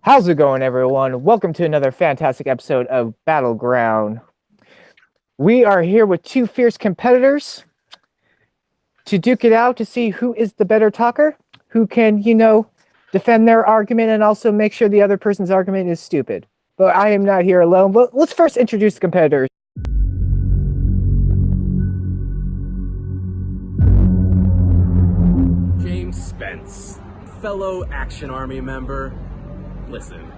How's it going, everyone? Welcome to another fantastic episode of Battleground. We are here with two fierce competitors to duke it out to see who is the better talker, who can, defend their argument and also make sure the other person's argument is stupid. But I am not here alone. But let's first introduce the competitors. James Spence, fellow Action Army member. Listen,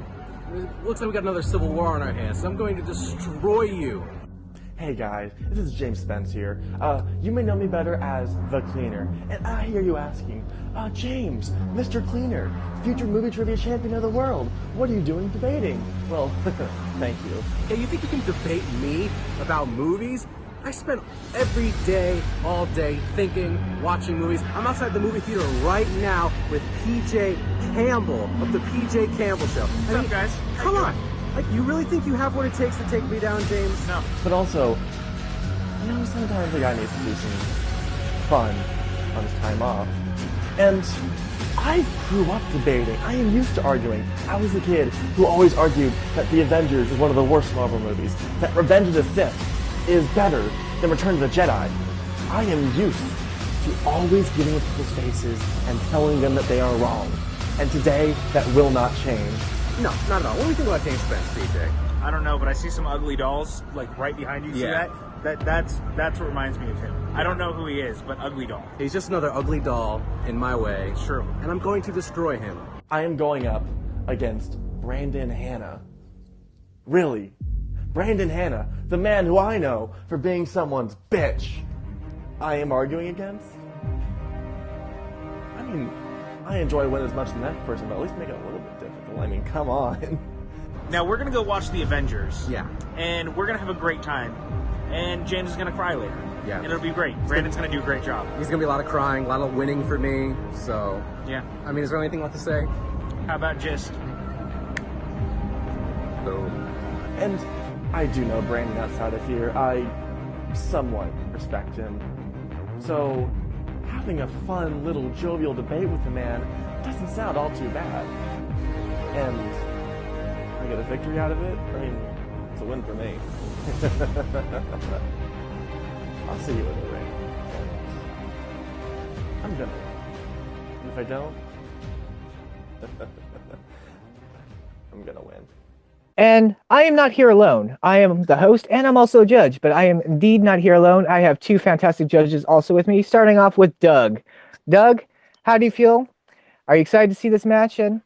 it looks like we got another civil war on our hands, so I'm going to destroy you. Hey guys, this is James Spence here. You may know me better as The Cleaner. And I hear you asking, James, Mr. Cleaner, future movie trivia champion of the world, what are you doing debating? Well, thank you. Hey, you think you can debate me about movies? I spend every day, all day, thinking, watching movies. I'm outside the movie theater right now with PJ Campbell of the PJ Campbell Show. What's up, guys? Come on. Like, you really think you have what it takes to take me down, James? No. But also, sometimes a guy needs to do some fun on his time off. And I grew up debating. I am used to arguing. I was the kid who always argued that The Avengers is one of the worst Marvel movies, that Revenge of the Sith is better than Return of the Jedi. I am used to always getting in people's faces and telling them that they are wrong. And today, that will not change. No, not at all. What do you think about James Spence, PJ? I don't know, but I see some ugly dolls like right behind you. See Yeah. That's what reminds me of him. I don't know who he is, but ugly doll. He's just another ugly doll in my way. True. And I'm going to destroy him. I am going up against Brandon Hanna. Really? Brandon Hanna, the man who I know for being someone's bitch, I am arguing against? I mean, I enjoy winning as much as the next person, but at least make it a little bit difficult. I mean, come on. Now we're gonna go watch The Avengers. Yeah. And we're gonna have a great time. And James is gonna cry later. Yeah. And it'll be great. Brandon's gonna do a great job. He's going to be a lot of crying, a lot of winning for me. So, Yeah. I mean, is there anything left to say? How about just Boom. And I do know Brandon outside of here. I somewhat respect him. So, having a fun little jovial debate with the man doesn't sound all too bad. And I get a victory out of it? I mean, it's a win for me. I'll see you in the ring. I'm gonna win. And if I don't, I'm gonna win. And I am not here alone. I am the host and I'm also a judge, but I am indeed not here alone. I have two fantastic judges also with me, starting off with Doug. Doug, how do you feel? Are you excited to see this match? And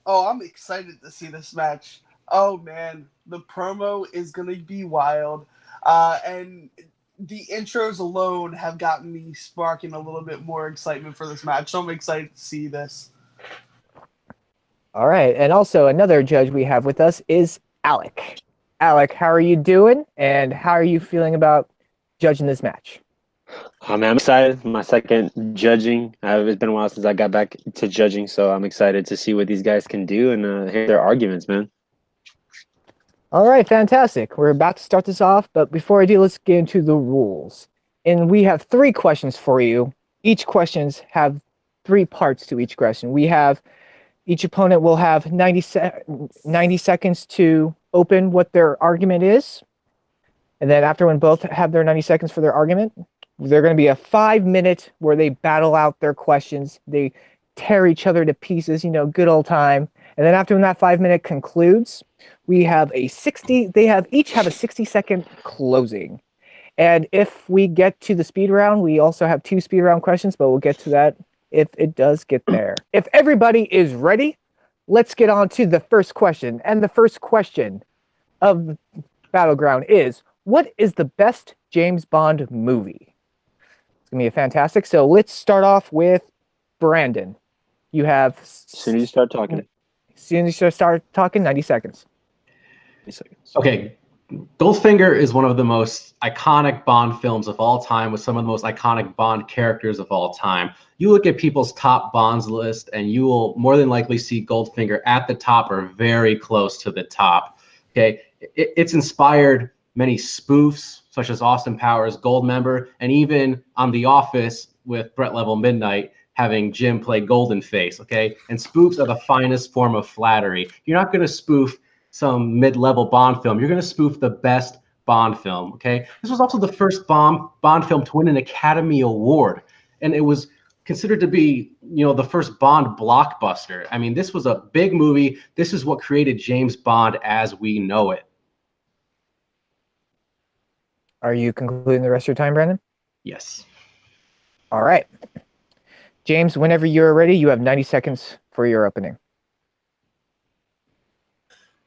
Oh, I'm excited to see this match. Oh man, the promo is gonna be wild, and the intros alone have gotten me sparking a little bit more excitement for this match. So I'm excited to see this. all right, and also another judge we have with us is Alec. Alec, how are you doing? And how are you feeling about judging this match? I'm excited. My second judging. It's been a while since I got back to judging, so I'm excited to see what these guys can do and hear their arguments, man. All right, fantastic. We're about to start this off, but before I do, let's get into the rules. And we have 3 questions for you. Each questions have 3 parts to each question. Each opponent will have 90 seconds to open what their argument is. And then after when both have their 90 seconds for their argument, they're going to be a 5-minute where they battle out their questions. They tear each other to pieces, good old time. And then after when that 5-minute concludes, we have each have a 60-second closing. And if we get to the speed round, we also have 2 speed round questions, but we'll get to that if it does get there. If everybody is ready, let's get on to the first question. And the first question of Battleground is, what is the best James Bond movie? It's going to be fantastic. So let's start off with Brandon. You have... As soon as you start talking. 90 seconds. 90 seconds. Okay, Goldfinger is one of the most iconic Bond films of all time with some of the most iconic Bond characters of all time. You look at people's top Bonds list and you will more than likely see Goldfinger at the top or very close to the top. Okay, it's inspired many spoofs such as Austin Powers, Goldmember, and even on The Office with Brett Level Midnight having Jim play Goldenface, okay? And spoofs are the finest form of flattery. You're not going to spoof some mid-level Bond film. You're going to spoof the best Bond film, okay? This was also the first Bond film to win an Academy Award, and it was considered to be, the first Bond blockbuster. I mean, this was a big movie. This is what created James Bond as we know it. Are you concluding the rest of your time, Brandon? Yes. All right. James, whenever you're ready, you have 90 seconds for your opening.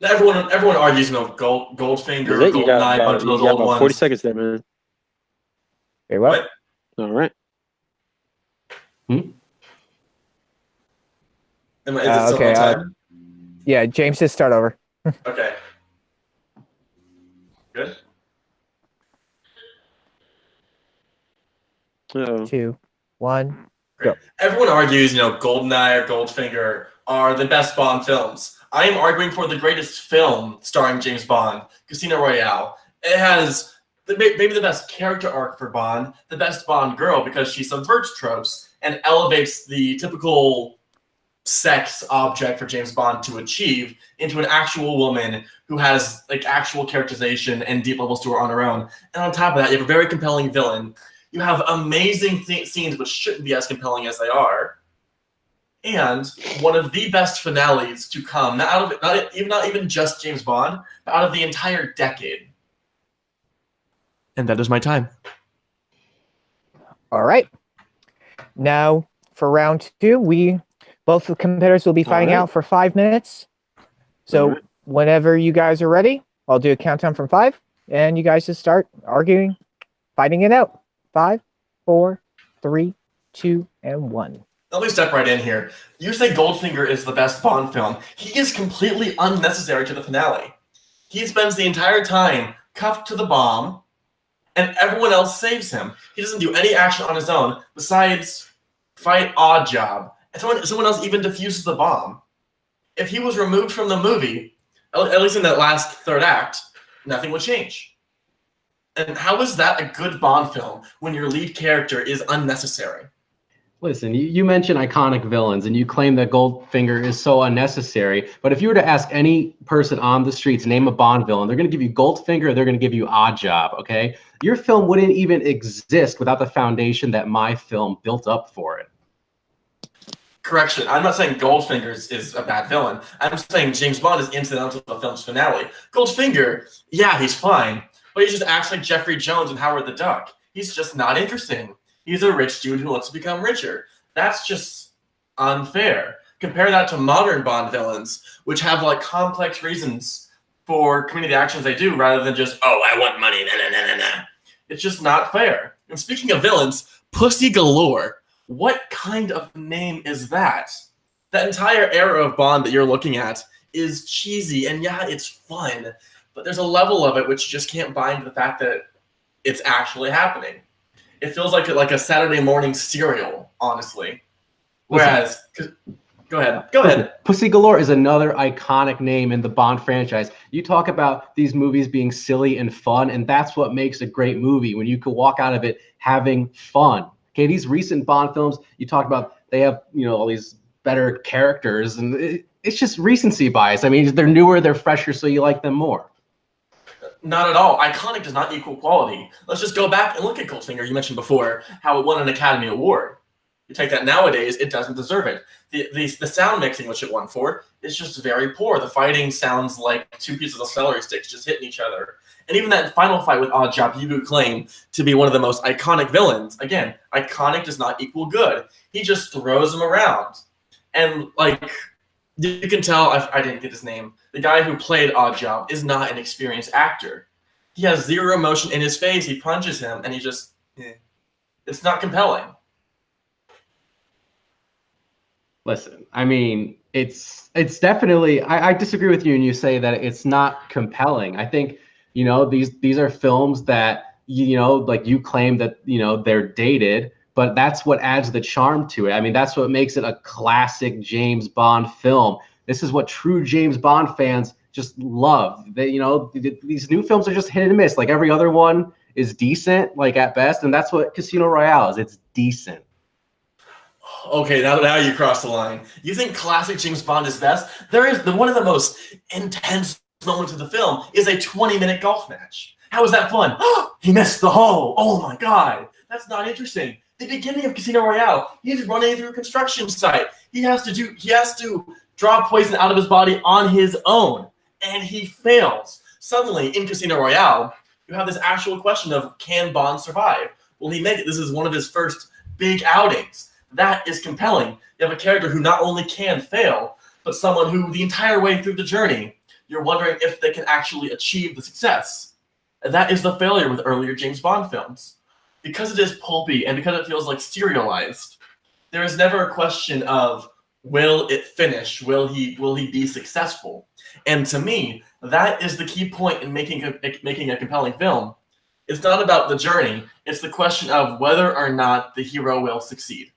Everyone argues, Goldfinger, Goldeneye, a bunch of those old ones. 40 seconds there, man. Okay, what? All right. Is it still okay, on time? Yeah, James, just start over. Okay. Good. Uh-oh. 2, 1. Great. Everyone argues, Goldeneye or Goldfinger are the best Bond films. I am arguing for the greatest film starring James Bond, Casino Royale. It has maybe the best character arc for Bond, the best Bond girl because she subverts tropes and elevates the typical sex object for James Bond to achieve into an actual woman who has actual characterization and deep levels to her on her own. And on top of that, you have a very compelling villain. You have amazing scenes which shouldn't be as compelling as they are. And one of the best finales to come, not even just James Bond, but out of the entire decade. And that is my time. All right. Now, for round 2, both the competitors will be fighting out for 5 minutes. So whenever you guys are ready, I'll do a countdown from 5, and you guys just start arguing, fighting it out. 5, 4, 3, 2, and 1. Let me step right in here. You say Goldfinger is the best Bond film. He is completely unnecessary to the finale. He spends the entire time cuffed to the bomb, and everyone else saves him. He doesn't do any action on his own besides fight Oddjob. And someone else even defuses the bomb. If he was removed from the movie, at least in that last third act, nothing would change. And how is that a good Bond film when your lead character is unnecessary? Listen, you mentioned iconic villains, and you claim that Goldfinger is so unnecessary. But if you were to ask any person on the streets, name a Bond villain, they're going to give you Goldfinger, or they're going to give you Oddjob, okay? Your film wouldn't even exist without the foundation that my film built up for it. Correction, I'm not saying Goldfinger is a bad villain. I'm saying James Bond is incidental to the film's finale. Goldfinger, yeah, he's fine, but he just acts like Jeffrey Jones and Howard the Duck. He's just not interesting. He's a rich dude who wants to become richer. That's just unfair. Compare that to modern Bond villains, which have complex reasons for committing the actions they do rather than just, oh, I want money, nah, nah, nah, nah, nah. It's just not fair. And speaking of villains, Pussy Galore. What kind of name is that? That entire era of Bond that you're looking at is cheesy, and yeah, it's fun, but there's a level of it which you just can't buy into the fact that it's actually happening. It feels like a Saturday morning cereal, honestly. Whereas, go ahead. Pussy Galore is another iconic name in the Bond franchise. You talk about these movies being silly and fun, and that's what makes a great movie, when you could walk out of it having fun. Okay, these recent Bond films, you talk about, they have, all these better characters, and it's just recency bias. I mean, they're newer, they're fresher, so you like them more. Not at all. Iconic does not equal quality. Let's just go back and look at Goldfinger. You mentioned before how it won an Academy Award. You take that nowadays, it doesn't deserve it. The sound mixing, which it won for, is just very poor. The fighting sounds like two pieces of celery sticks just hitting each other. And even that final fight with Oddjob, you could claim to be one of the most iconic villains. Again, iconic does not equal good. He just throws him around. And, you can tell, I didn't get his name, the guy who played Oddjob is not an experienced actor. He has zero emotion in his face. He punches him, and he just, it's not compelling. Listen, I mean, it's definitely, I disagree with you, and you say that it's not compelling. I think, these are films that, you claim that, they're dated, but that's what adds the charm to it. I mean, that's what makes it a classic James Bond film. This is what true James Bond fans just love. They, these new films are just hit and miss. Like every other one is decent, at best, and that's what Casino Royale is. It's decent. Okay, now you cross the line. You think classic James Bond is best? There is one of the most intense moments of the film is a 20-minute golf match. How is that fun? He missed the hole. Oh my god, that's not interesting. The beginning of Casino Royale, he's running through a construction site. He has to draw poison out of his body on his own, and he fails. Suddenly, in Casino Royale, you have this actual question of, can Bond survive? Will he make it? This is one of his first big outings. That is compelling. You have a character who not only can fail, but someone who the entire way through the journey, you're wondering if they can actually achieve the success. And that is the failure with earlier James Bond films. Because it is pulpy and because it feels like serialized, there is never a question of, will it finish? Will he be successful? And to me, that is the key point in making a compelling film. It's not about the journey. It's the question of whether or not the hero will succeed.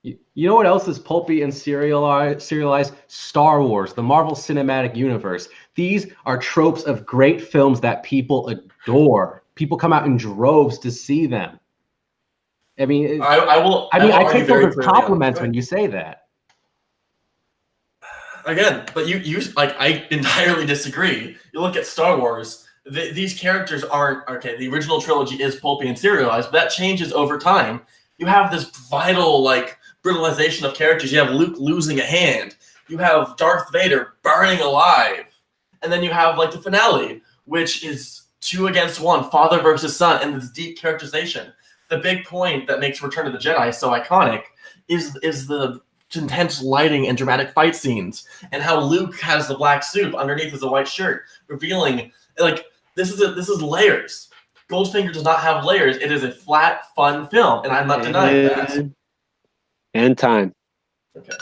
You know what else is pulpy and serialized? Star Wars, the Marvel Cinematic Universe. These are tropes of great films that people adore. People come out in droves to see them. I mean, I take those as compliments when you say that. Again, but you like, I entirely disagree. You look at Star Wars. These characters aren't okay. The original trilogy is pulpy and serialized, but that changes over time. You have this vital brutalization of characters. You have Luke losing a hand. You have Darth Vader burning alive, and then you have the finale, which is 2 against 1, father versus son, and this deep characterization. The big point that makes Return of the Jedi so iconic is the intense lighting and dramatic fight scenes, and how Luke has the black suit underneath is a white shirt, revealing this is layers. Goldfinger does not have layers. It is a flat, fun film, and I'm not denying that. And time. Okay.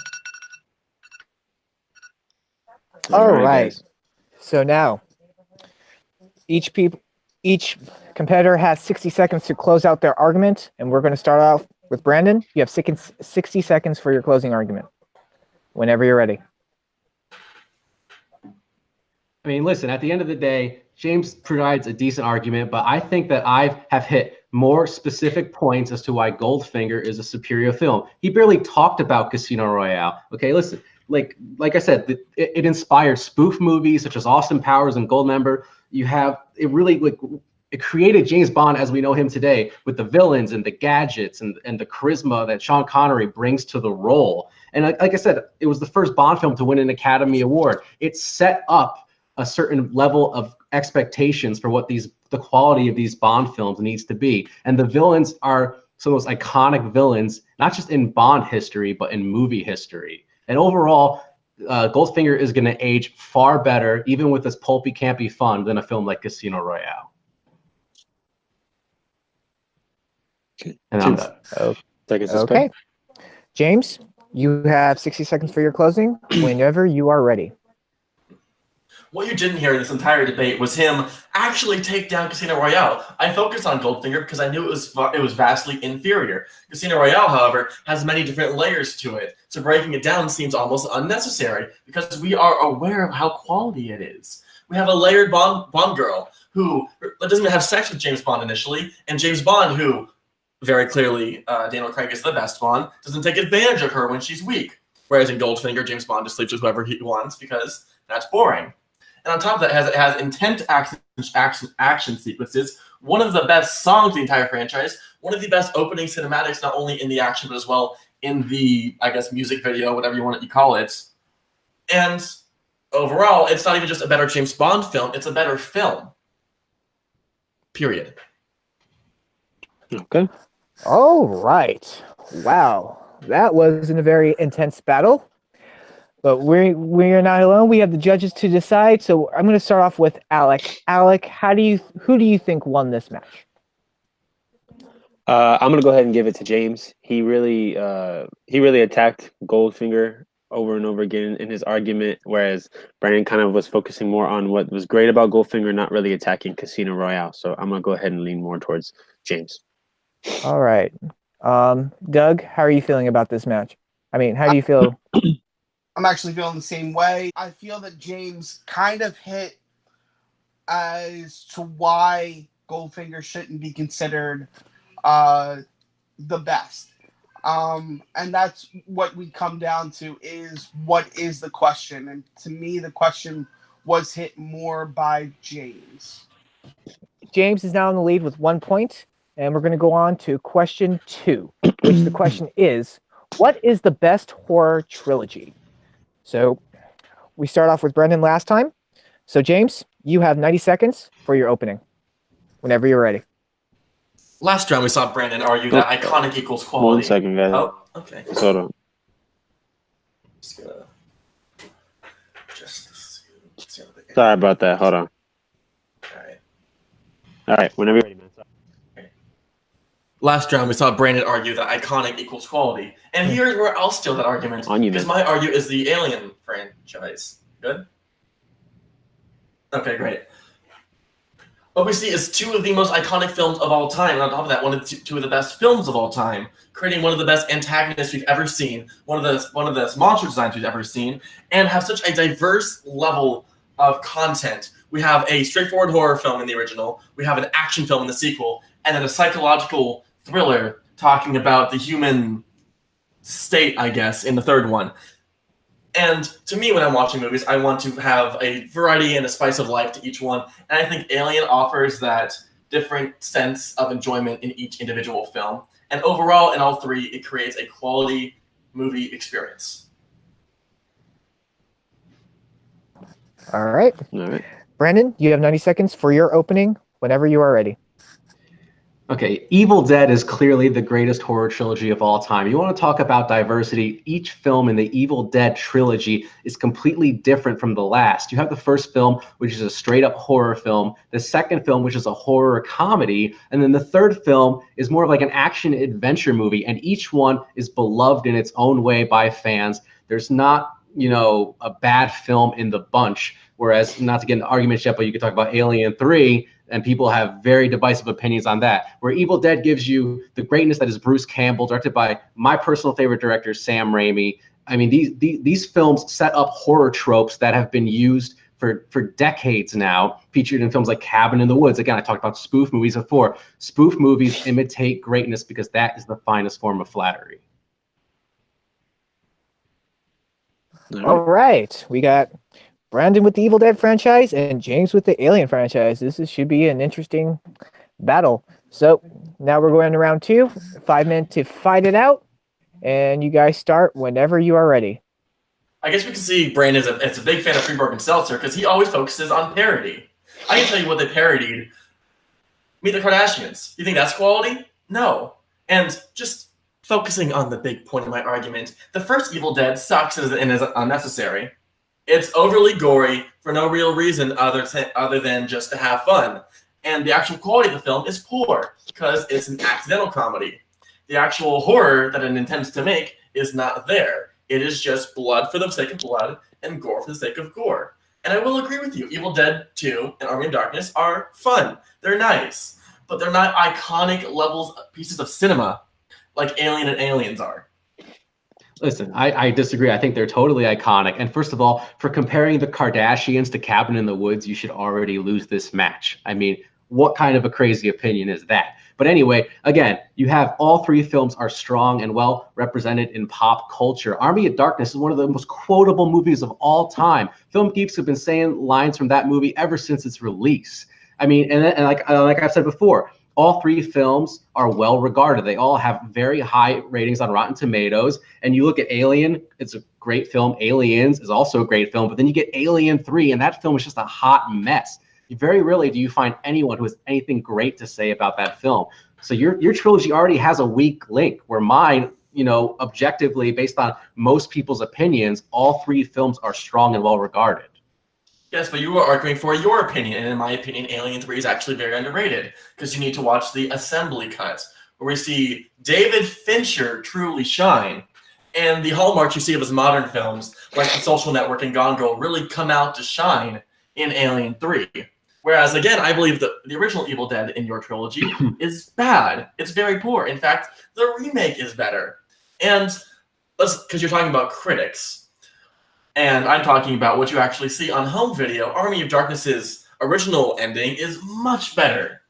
All right. So now, each competitor has 60 seconds to close out their argument, and we're going to start off with Brandon. You have 60 seconds for your closing argument. Whenever you're ready. I mean, listen, at the end of the day, James provides a decent argument, but I think that I have hit more specific points as to why Goldfinger is a superior film. He barely talked about Casino Royale. Okay, listen, like I said, it inspired spoof movies such as Austin Powers and Goldmember. It created James Bond as we know him today, with the villains and the gadgets and the charisma that Sean Connery brings to the role. And like I said, it was the first Bond film to win an Academy Award. It set up a certain level of expectations for what the quality of these Bond films needs to be. And the villains are some of those iconic villains, not just in Bond history, but in movie history. And overall, Goldfinger is going to age far better, even with this pulpy, campy fun, than a film like Casino Royale. And I'm done. Okay. James, you have 60 seconds for your closing whenever you are ready. What you didn't hear in this entire debate was him actually take down Casino Royale. I focused on Goldfinger because I knew it was vastly inferior. Casino Royale, however, has many different layers to it, so breaking it down seems almost unnecessary because we are aware of how quality it is. We have a layered Bond girl who doesn't even have sex with James Bond initially, and James Bond, who very clearly Daniel Craig is the best Bond, doesn't take advantage of her when she's weak. Whereas in Goldfinger, James Bond just sleeps with whoever he wants because that's boring. And on top of that, it has intense action sequences, one of the best songs in the entire franchise, one of the best opening cinematics, not only in the action, but as well in the, music video, whatever you call it. And overall, it's not even just a better James Bond film, it's a better film. Period. Okay. All right. Wow. That was in a very intense battle. But we're not alone. We have the judges to decide. So I'm going to start off with Alec. Alec, who do you think won this match? I'm going to go ahead and give it to James. He really attacked Goldfinger over and over again in his argument, whereas Brandon kind of was focusing more on what was great about Goldfinger, not really attacking Casino Royale. So I'm going to go ahead and lean more towards James. All right. Doug, how are you feeling about this match? I mean, how do you feel? I'm actually feeling the same way. I feel that James kind of hit as to why Goldfinger shouldn't be considered the best. And that's what we come down to is what is the question? And to me, the question was hit more by James. James is now in the lead with 1 point, and we're going to go on to question 2, which the question is, what is the best horror trilogy? So we start off with Brendan last time. So James, you have 90 seconds for your opening, whenever you're ready. Last round, we saw Brandon argue that iconic equals quality. 1 second, guys. Oh, okay. Hold on. Just gonna Sorry about that. Hold on. All right. Whenever you're ready, man. Sorry. Last round, we saw Brandon argue that iconic equals quality. And here's where I'll steal that argument. On you, because man. my argue is the Alien franchise. Good? Okay, great. What we see is 2 of the most iconic films of all time. And on top of that, 2 of the best films of all time, creating one of the best antagonists we've ever seen, one of the best monster designs we've ever seen, and have such a diverse level of content. We have a straightforward horror film in the original, we have an action film in the sequel, and then a psychological thriller talking about the human state, I guess, in the third one. And to me, when I'm watching movies, I want to have a variety and a spice of life to each one. And I think Alien offers that different sense of enjoyment in each individual film. And overall, in all 3, it creates a quality movie experience. All right. Brandon, you have 90 seconds for your opening, whenever you are ready. Okay, Evil Dead is clearly the greatest horror trilogy of all time. You want to talk about diversity, each film in the Evil Dead trilogy is completely different from the last. You have the first film, which is a straight-up horror film, the second film, which is a horror comedy, and then the third film is more of like an action-adventure movie, and each one is beloved in its own way by fans. There's not, you know, a bad film in the bunch, whereas, not to get into arguments yet, but you could talk about Alien 3, and people have very divisive opinions on that. Where Evil Dead gives you the greatness that is Bruce Campbell, directed by my personal favorite director, Sam Raimi. I mean, these films set up horror tropes that have been used for decades now, featured in films like Cabin in the Woods. Again, I talked about spoof movies before. Spoof movies imitate greatness because that is the finest form of flattery. All right. We got Brandon with the Evil Dead franchise and James with the Alien franchise. Should be an interesting battle. So now we're going to round 2. 5 minutes to fight it out. And you guys start whenever you are ready. I guess we can see Brandon's a big fan of Freeburg and Seltzer because he always focuses on parody. I can tell you what they parodied. Meet the Kardashians. You think that's quality? No. And just focusing on the big point of my argument, the first Evil Dead sucks and is unnecessary. It's overly gory for no real reason other than just to have fun. And the actual quality of the film is poor because it's an accidental comedy. The actual horror that it intends to make is not there. It is just blood for the sake of blood and gore for the sake of gore. And I will agree with you, Evil Dead 2 and Army of Darkness are fun. They're nice, but they're not iconic pieces of cinema like Alien and Aliens are. Listen, I disagree. I think they're totally iconic. And first of all, for comparing the Kardashians to Cabin in the Woods, you should already lose this match. I mean, what kind of a crazy opinion is that? But anyway, again, you have all 3 films are strong and well represented in pop culture. Army of Darkness is one of the most quotable movies of all time. Film geeks have been saying lines from that movie ever since its release. I mean, and like I've said before, all 3 films are well regarded. They all have very high ratings on Rotten Tomatoes. And you look at Alien, it's a great film. Aliens is also a great film. But then you get Alien 3, and that film is just a hot mess. Very rarely do you find anyone who has anything great to say about that film. So your trilogy already has a weak link, where mine, you know, objectively, based on most people's opinions, all 3 films are strong and well regarded. Yes, but you were arguing for your opinion, and in my opinion, Alien 3 is actually very underrated, because you need to watch the assembly cut, where we see David Fincher truly shine, and the hallmarks you see of his modern films, like The Social Network and Gone Girl, really come out to shine in Alien 3. Whereas, again, I believe that the original Evil Dead in your trilogy is bad. It's very poor. In fact, the remake is better. And because you're talking about critics, and I'm talking about what you actually see on home video, Army of Darkness's original ending is much better.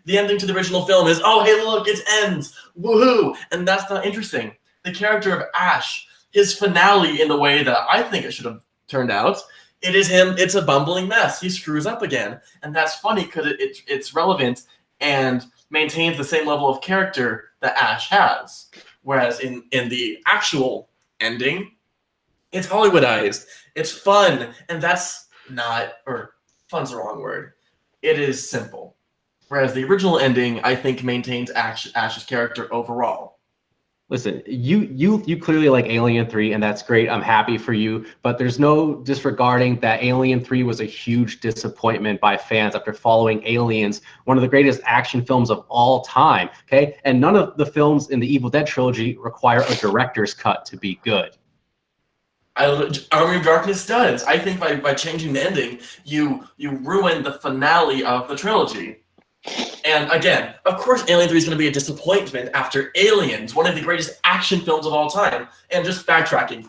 The ending to the original film is, oh, hey, look, it ends. Woohoo! And that's not interesting. the character of Ash, his finale in the way that I think it should have turned out, it's a bumbling mess. He screws up again. And that's funny because it's relevant and maintains the same level of character that Ash has. Whereas in the actual ending, it's Hollywoodized. It's fun. And that's not, or fun's the wrong word. It is simple. Whereas the original ending, I think, maintains Ash's character overall. Listen, you clearly like Alien 3, and that's great. I'm happy for you, but there's no disregarding that Alien 3 was a huge disappointment by fans after following Aliens, one of the greatest action films of all time, okay? And none of the films in the Evil Dead trilogy require a director's cut to be good. Army of Darkness does. I think by changing the ending, you ruin the finale of the trilogy. And again, of course, Alien 3 is going to be a disappointment after Aliens, one of the greatest action films of all time. And just backtracking,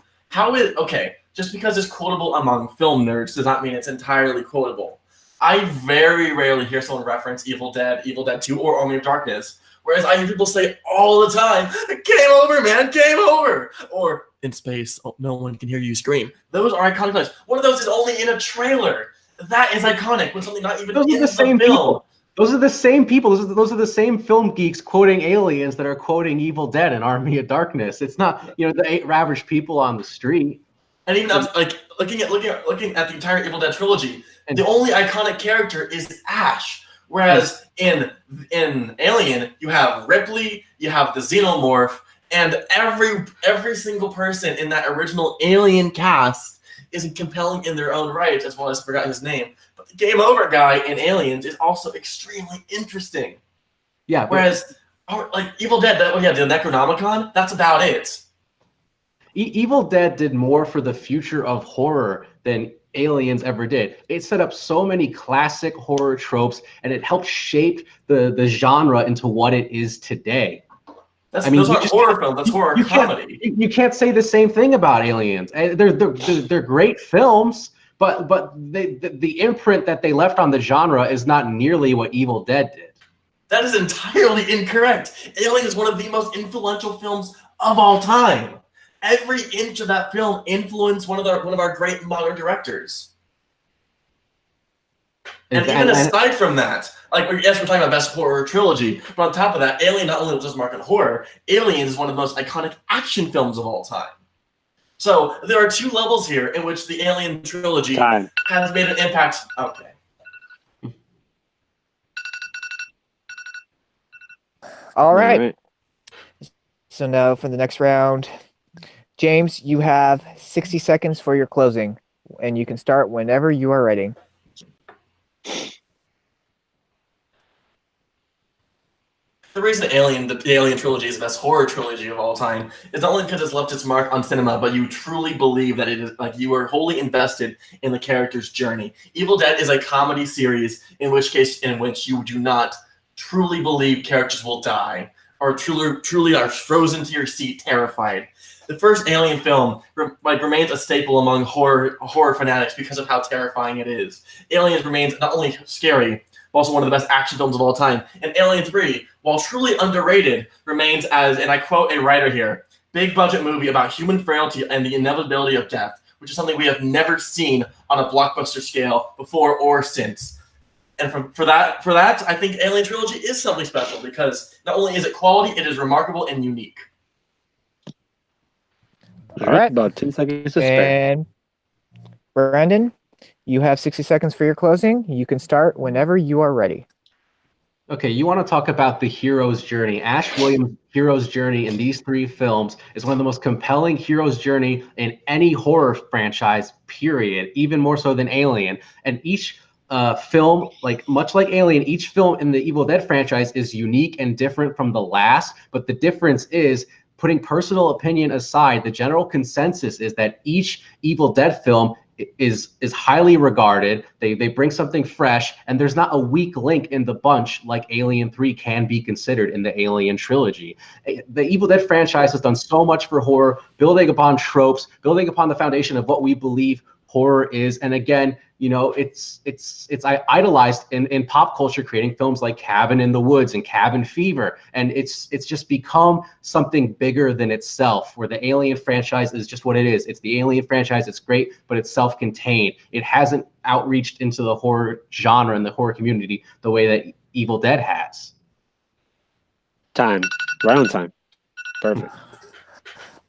just because it's quotable among film nerds does not mean it's entirely quotable. I very rarely hear someone reference Evil Dead 2, or Army of Darkness, whereas I hear people say all the time, "Game over, man, game over!" Or, "In space, no one can hear you scream." Those are iconic lines. One of those is only in a trailer. That is iconic when something not even in the same film. People. Those are the same people. Those are the same film geeks quoting Aliens that are quoting Evil Dead and Army of Darkness. It's not, the average people on the street. And even looking at the entire Evil Dead trilogy, the only iconic character is Ash. Whereas in Alien, you have Ripley, you have the Xenomorph, and every single person in that original Alien cast is compelling in their own right, as well as I forgot his name. But the game over guy in Aliens is also extremely interesting. Yeah. Whereas, Evil Dead, the Necronomicon, that's about it. Evil Dead did more for the future of horror than Aliens ever did. It set up so many classic horror tropes, and it helped shape the genre into what it is today. Those aren't horror films. That's horror comedy. You can't say the same thing about Aliens. They're great films, but the imprint that they left on the genre is not nearly what Evil Dead did. That is entirely incorrect. Alien is one of the most influential films of all time. Every inch of that film influenced one of our great modern directors. And even aside from that, yes, we're talking about best horror trilogy, but on top of that, Alien not only was just marked on horror, Alien is one of the most iconic action films of all time. So there are two levels here in which the Alien trilogy has made an impact. Okay. All right. So now for the next round, James, you have 60 seconds for your closing, and you can start whenever you are ready. The reason the Alien trilogy is the best horror trilogy of all time is not only because it's left its mark on cinema, but you truly believe that it is you are wholly invested in the character's journey. Evil Dead is a comedy series in which you do not truly believe characters will die, or truly are frozen to your seat, terrified. The first Alien film remains a staple among horror fanatics because of how terrifying it is. Aliens remains not only scary, but also one of the best action films of all time. And Alien 3, while truly underrated, remains as, and I quote a writer here, big budget movie about human frailty and the inevitability of death, which is something we have never seen on a blockbuster scale before or since. And for that, I think Alien Trilogy is something special because not only is it quality, it is remarkable and unique. All right, about 10 seconds to spare. And Brandon, you have 60 seconds for your closing. You can start whenever you are ready. Okay, you want to talk about the hero's journey. Ash Williams' hero's journey in these three films is one of the most compelling hero's journey in any horror franchise, period, even more so than Alien. And each film, much like Alien, each film in the Evil Dead franchise is unique and different from the last, but the difference is, putting personal opinion aside, the general consensus is that each Evil Dead film is highly regarded. They bring something fresh, and there's not a weak link in the bunch like Alien 3 can be considered in the Alien trilogy. The Evil Dead franchise has done so much for horror, building upon tropes, building upon the foundation of what we believe horror is. And again, you know, it's idolized in pop culture, creating films like Cabin in the Woods and Cabin Fever, and it's just become something bigger than itself, where the Alien franchise is just what it is. It's the Alien franchise. It's great, but it's self-contained. It hasn't outreached into the horror genre and the horror community the way that Evil Dead has. Time. Right on time. Perfect.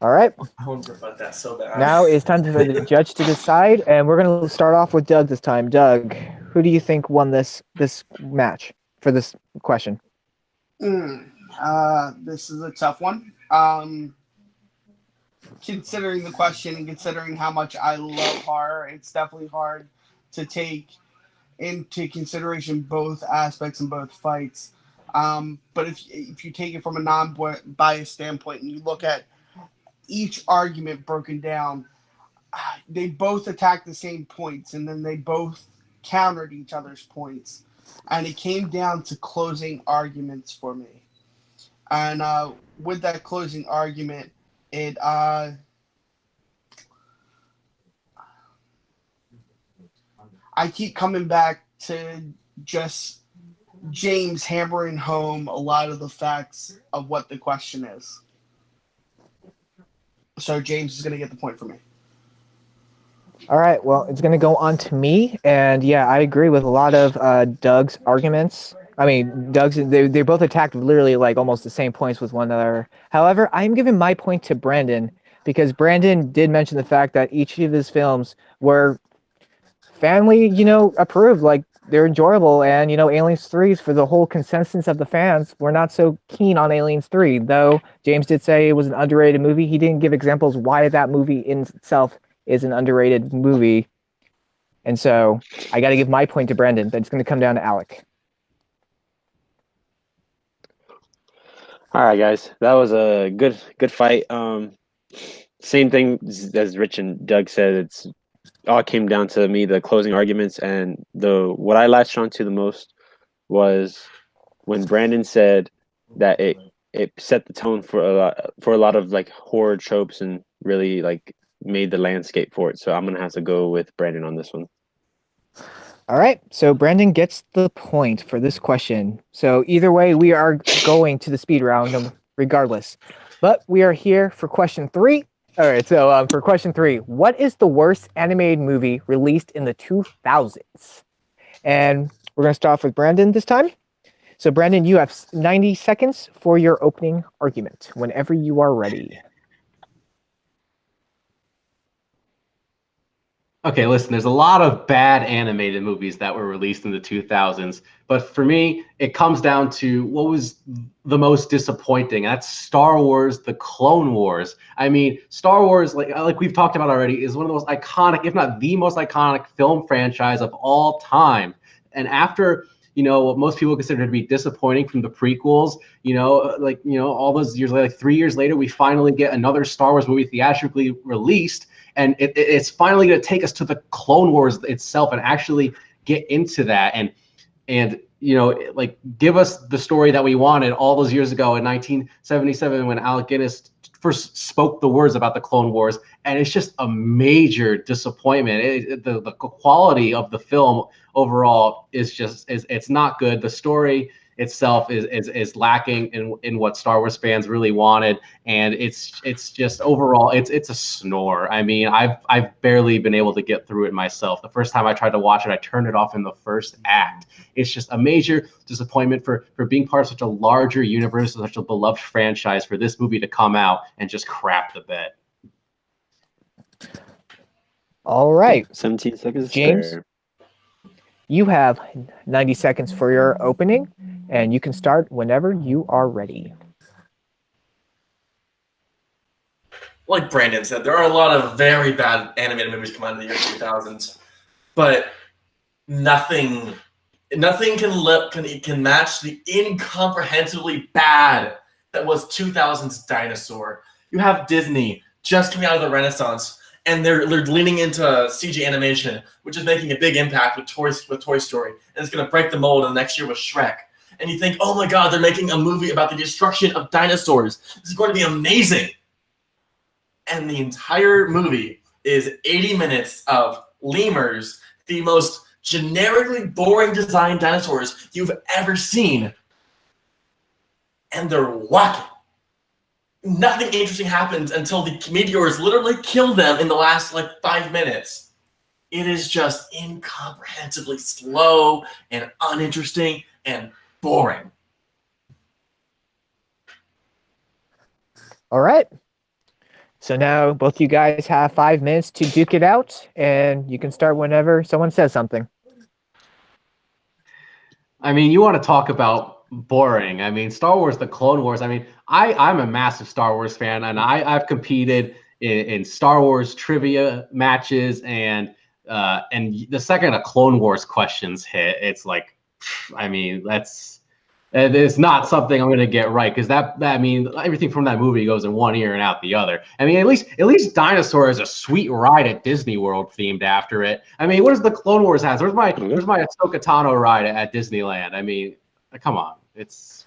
All right. I wonder about that so bad. Now it's time for the judge to decide, and we're going to start off with Doug this time. Doug, who do you think won this match for this question? This is a tough one. Considering the question and considering how much I love horror, it's definitely hard to take into consideration both aspects and both fights. But if you take it from a non-biased standpoint and you look at each argument broken down, they both attacked the same points, and then they both countered each other's points, and it came down to closing arguments for me. And with that closing argument, I keep coming back to just James hammering home a lot of the facts of what the question is. So James is going to get the point for me. All right. Well, it's going to go on to me, and yeah, I agree with a lot of Doug's arguments. I mean, they both attacked literally like almost the same points with one another. However, I'm giving my point to Brandon because Brandon did mention the fact that each of his films were family, approved. Like, they're enjoyable, and Aliens 3, for the whole consensus of the fans, were not so keen on Aliens 3. Though James did say it was an underrated movie, he didn't give examples why that movie in itself is an underrated movie. And so I got to give my point to Brandon. That's going to come down to Alec. All right, guys, that was a good fight. Same thing as Rich and Doug said. It's all came down to me, the closing arguments, and what I latched onto the most was when Brandon said that it set the tone for a lot of like horror tropes and really like made the landscape for it. So I'm gonna have to go with Brandon on this one. All right, so Brandon gets the point for this question. So either way, we are going to the speed round regardless. But we are here for question 3. All right, so for question 3, what is the worst animated movie released in the 2000s? And we're going to start off with Brandon this time. So Brandon, you have 90 seconds for your opening argument whenever you are ready. Okay, listen, there's a lot of bad animated movies that were released in the 2000s, but for me, it comes down to what was the most disappointing. That's Star Wars: The Clone Wars. I mean, Star Wars, like we've talked about already, is one of the most iconic, if not the most iconic film franchise of all time. And after, what most people consider to be disappointing from the prequels, all those years later, like 3 years later, we finally get another Star Wars movie theatrically released. And it's finally going to take us to the Clone Wars itself and actually get into that and give us the story that we wanted all those years ago in 1977 when Alec Guinness first spoke the words about the Clone Wars. And it's just a major disappointment. The quality of the film overall it's not good. The story itself is lacking in what Star Wars fans really wanted, and it's just overall it's a snore. I mean, I've barely been able to get through it myself. The first time I tried to watch it, I turned it off in the first act. It's just a major disappointment for being part of such a larger universe, such a beloved franchise, for this movie to come out and just crap the bed. All right, 17 seconds. James, you have 90 seconds for your opening, and you can start whenever you are ready. Like Brandon said, there are a lot of very bad animated movies come out in the year 2000s, but nothing can match the incomprehensibly bad that was 2000's Dinosaur. You have Disney just coming out of the Renaissance, and they're leaning into CG animation, which is making a big impact with Toy Story, and it's going to break the mold in the next year with Shrek. And you think, oh my God, they're making a movie about the destruction of dinosaurs. This is going to be amazing. And the entire movie is 80 minutes of lemurs the most generically boring designed dinosaurs you've ever seen. And they're walking. Nothing interesting happens until the meteors literally kill them in the last, 5 minutes. It is just incomprehensibly slow and uninteresting and boring. All right. So now both you guys have 5 minutes to duke it out, and you can start whenever someone says something. I mean, you want to talk about boring. I mean, Star Wars, the Clone Wars. I mean, I'm a massive Star Wars fan, and I've competed in Star Wars trivia matches, and the second a Clone Wars questions hit, it's like, I mean, it's not something I'm going to get right, because I mean, everything from that movie goes in one ear and out the other. I mean, at least Dinosaur is a sweet ride at Disney World themed after it. I mean, what does the Clone Wars has? Where's my Ahsoka Tano ride at Disneyland? I mean, come on, it's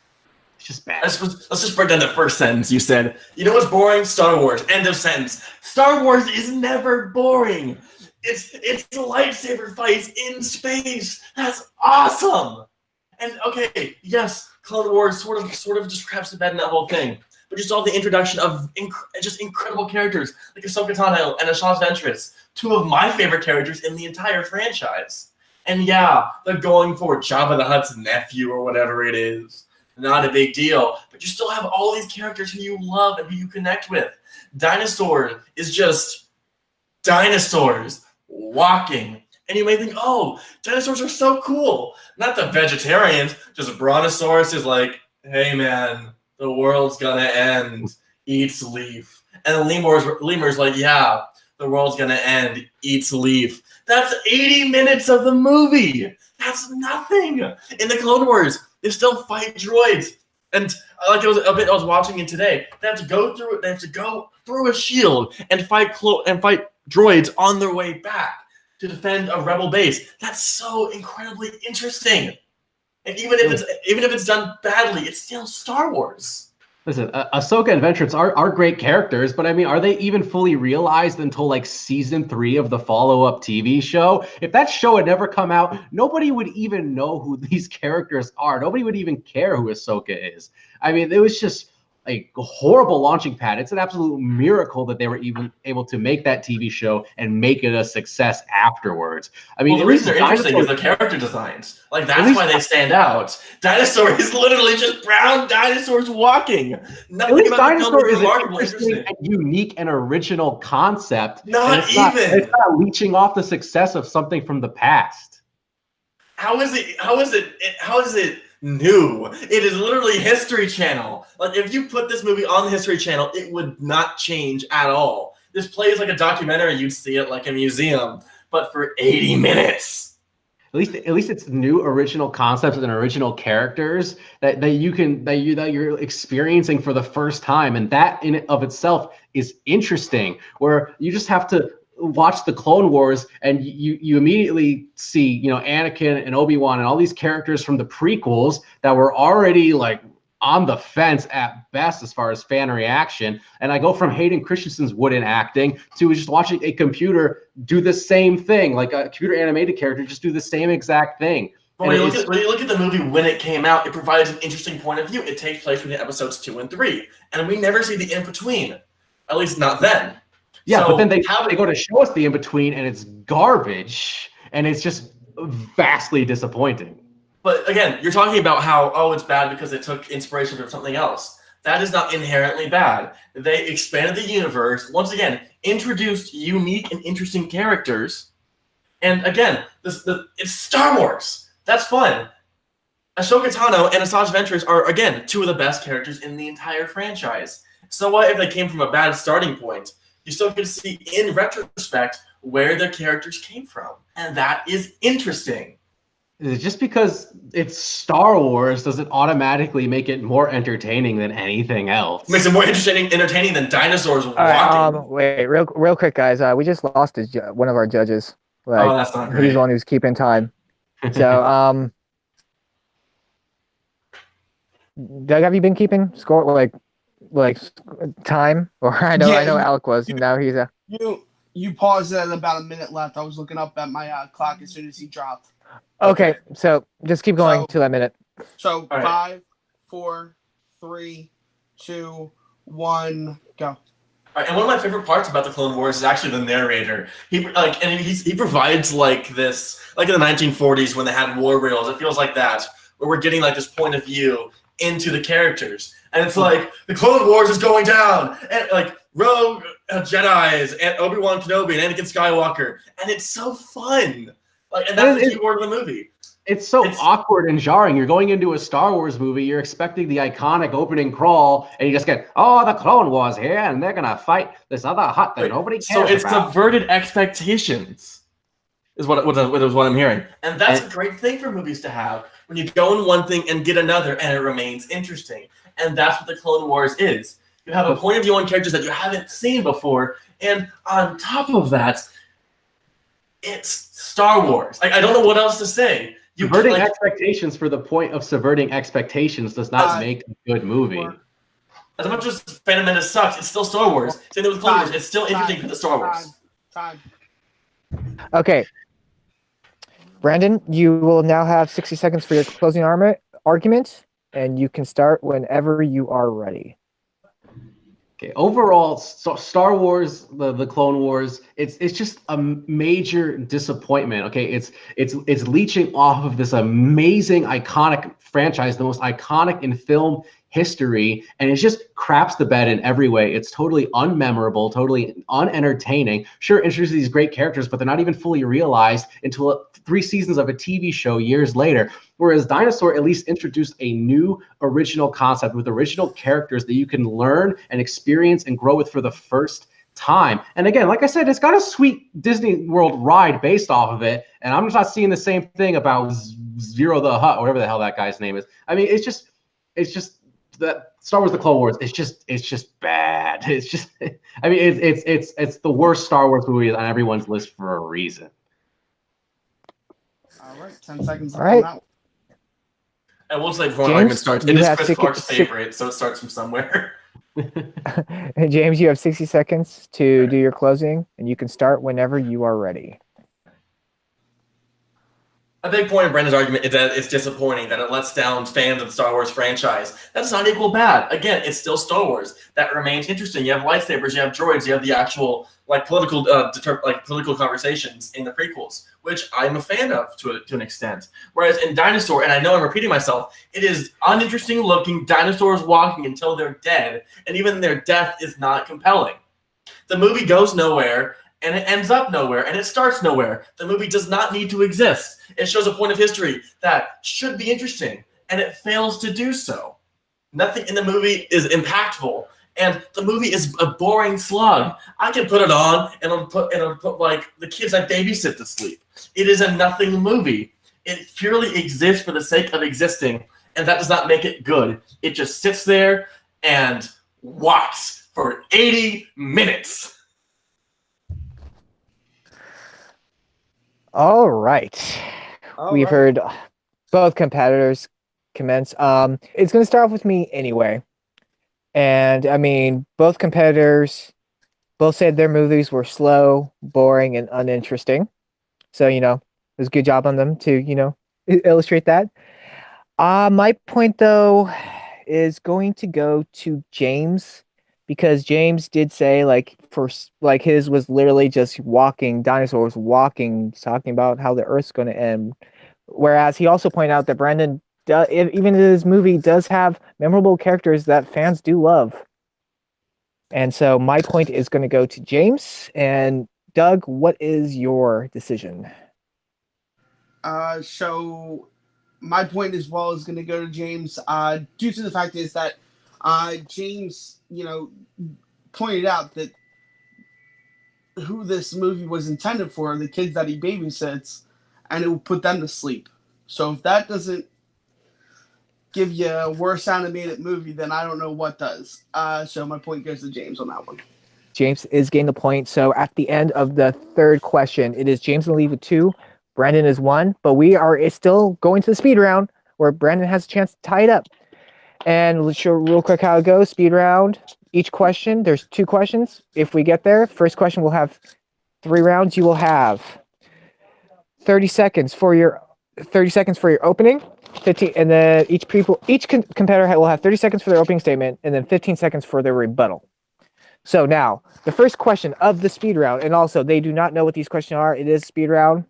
just bad. Let's just break down the first sentence you said. You know what's boring? Star Wars. End of sentence. Star Wars is never boring. It's lightsaber fights in space. That's awesome. And okay, yes, Clone Wars sort of just craps the bed in that whole thing. But you saw the introduction of just incredible characters like Ahsoka Tano and Asajj Ventress, two of my favorite characters in the entire franchise. And yeah, they're going for Jabba the Hutt's nephew or whatever it is. Not a big deal. But you still have all these characters who you love and who you connect with. Dinosaur is just dinosaurs walking. And you may think, oh, dinosaurs are so cool. Not the vegetarians. Just Brontosaurus is like, hey, man, the world's gonna end. Eats leaf. And Lemur's like, yeah, the world's gonna end. Eats leaf. That's 80 minutes of the movie. That's nothing. In the Clone Wars, they still fight droids. And like I was watching it today, they have to go through a shield and fight droids on their way back to defend a rebel base. That's so incredibly interesting. And even if it's done badly, it's still Star Wars. Listen, Ahsoka and Ventress are great characters, but I mean, are they even fully realized until like season 3 of the follow-up TV show? If that show had never come out, nobody would even know who these characters are. Nobody would even care who Ahsoka is. I mean, it was just a horrible launching pad. It's an absolute miracle that they were even able to make that TV show and make it a success afterwards. I mean, the reason they're interesting is the character designs. Like, that's why they stand out. Dinosaur is literally just brown dinosaurs walking. Nothing about Dinosaur is remarkable, an interesting and unique and original concept. It's not leeching off the success of something from the past. How is it new? It is literally History Channel. Like, if you put this movie on the History Channel, it would not change at all. This plays like a documentary. You'd see it like a museum, but for 80 minutes. At least it's new original concepts and original characters that you're experiencing for the first time, and that in of itself is interesting. Where you just have to watch the Clone Wars and you immediately see, Anakin and Obi-Wan and all these characters from the prequels that were already like on the fence at best as far as fan reaction. And I go from Hayden Christensen's wooden acting to just watching a computer do the same thing, like a computer animated character just do the same exact thing. But when you look at the movie when it came out, it provides an interesting point of view. It takes place between episodes 2 and 3, and we never see the in-between, at least not then. Yeah, so, but then they go to show us the in-between, and it's garbage, and it's just vastly disappointing. But again, you're talking about how, it's bad because it took inspiration from something else. That is not inherently bad. They expanded the universe, once again, introduced unique and interesting characters, and again, it's Star Wars. That's fun. Ahsoka Tano and Asajj Ventress are, again, two of the best characters in the entire franchise. So what if they came from a bad starting point? You still get to see, in retrospect, where their characters came from. And that is interesting. Just because it's Star Wars doesn't automatically make it more entertaining than anything else. Makes it more entertaining than dinosaurs walking. Wait, real quick, guys. We just lost one of our judges. That's not great. He's the one who's keeping time. So, Doug, have you been keeping score, like time? Or I know Alec was, and now he's You paused at about a minute left. I was looking up at my clock as soon as he dropped. Okay, so just keep going So- to that minute. So All right. 5, 4, 3, 2, 1, go. All right, and one of my favorite parts about the Clone Wars is actually the narrator. He provides like this, like in the 1940s when they had war reels. It feels like that, where we're getting like this point of view into the characters, and it's like the Clone Wars is going down, and like Rogue Jedi's and Obi-Wan Kenobi and Anakin Skywalker, and it's so fun. Like, and that's the key word of the movie. It's so awkward and jarring. You're going into a Star Wars movie, you're expecting the iconic opening crawl, and you just get, oh, the Clone Wars here, and they're gonna fight this other hut that nobody cares So it's about. subverted expectations, is what I'm hearing. And that's a great thing for movies to have, when you go in one thing and get another, and it remains interesting. And that's what the Clone Wars is. You have a point of view on characters that you haven't seen before, and on top of that, it's Star Wars. Like, I don't know what else to say. Subverting expectations for the point of subverting expectations does not make a good movie. As much as Phantom Menace sucks, it's still Star Wars. Same thing with Clone Wars. It's still interesting for the Star Wars. Time. Okay. Brandon, you will now have 60 seconds for your closing argument, and you can start whenever you are ready. Okay, overall, Star Wars, the Clone Wars, it's just a major disappointment. Okay, it's leeching off of this amazing, iconic franchise, the most iconic in film history, and it just craps the bed in every way. It's totally unmemorable, totally unentertaining. Sure, introduces these great characters, but they're not even fully realized until 3 seasons of a TV show years later. Whereas Dinosaur at least introduced a new original concept with original characters that you can learn and experience and grow with for the first time. And again, like I said, it's got a sweet Disney World ride based off of it. And I'm just not seeing the same thing about Zero the Hutt, or whatever the hell that guy's name is. I mean, it's just that Star Wars: The Clone Wars. It's just bad. It's just, I mean, it's the worst Star Wars movie on everyone's list for a reason. All right, 10 seconds. All right. I will say before James, my argument starts, it you is have Chris Clark's favorite, so it starts from somewhere. James, you have 60 seconds to do your closing, and you can start whenever you are ready. A big point of Brandon's argument is that it's disappointing that it lets down fans of the Star Wars franchise. That's not equal bad. Again, it's still Star Wars. That remains interesting. You have lightsabers, you have droids, you have the actual political conversations in the prequels, which I'm a fan of to an extent. Whereas in Dinosaur, and I know I'm repeating myself, it is uninteresting looking dinosaurs walking until they're dead, and even their death is not compelling. The movie goes nowhere, and it ends up nowhere, and it starts nowhere. The movie does not need to exist. It shows a point of history that should be interesting, and it fails to do so. Nothing in the movie is impactful, and the movie is a boring slug. I can put it on, and I'll put like the kids I babysit to sleep. It is a nothing movie. It purely exists for the sake of existing, and that does not make it good. It just sits there and walks for 80 minutes. All right. We've heard both competitors commence. It's going to start off with me anyway. And I mean, both competitors both said their movies were slow, boring, and uninteresting. So, it was a good job on them to, illustrate that. My point, though, is going to go to James, because James did say his was literally just walking, dinosaurs walking, talking about how the Earth's going to end. Whereas he also pointed out that Brandon, even his movie, does have memorable characters that fans do love. And so my point is going to go to James. And Doug, what is your decision? So my point as well is going to go to James, due to the fact is that James, pointed out that who this movie was intended for, the kids that he babysits, and it will put them to sleep. So if that doesn't give you a worse animated movie, then I don't know what does. So my point goes to James on that one. James is getting the point. So at the end of the third question, it is James to leave with 2. Brandon is 1, but we are still going to the speed round where Brandon has a chance to tie it up. And let's show real quick how it goes. Speed round. Each question, there's 2 questions. If we get there, first question will have 3 rounds. You will have 30 seconds for your opening, 15, and then each competitor will have 30 seconds for their opening statement, and then 15 seconds for their rebuttal. So now, the first question of the speed round, and also they do not know what these questions are. It is speed round.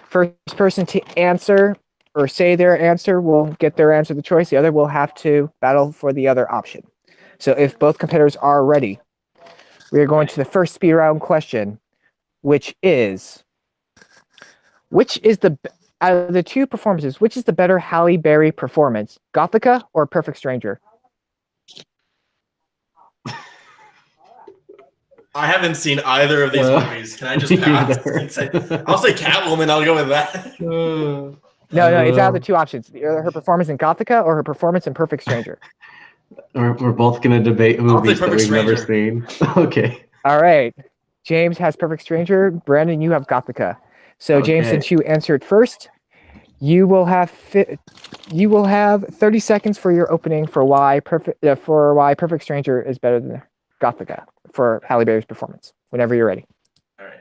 First person to answer or say their answer will get their answer the choice. The other will have to battle for the other option. So if both competitors are ready, we are going to the first speed round question, which is the out of the two performances, which is the better Halle Berry performance, Gothica or Perfect Stranger? I haven't seen either of these movies. Can I just pass? I'll say Catwoman. I'll go with that. No, it's out of the two options. Either her performance in Gothica or her performance in Perfect Stranger. We're both going to debate movies that we've never seen. Okay. All right. James has Perfect Stranger. Brandon, you have Gothica. So, Okay. James, since you answered first, you will have 30 seconds for your opening for why Perfect Stranger is better than Gothica for Halle Berry's performance. Whenever you're ready. All right.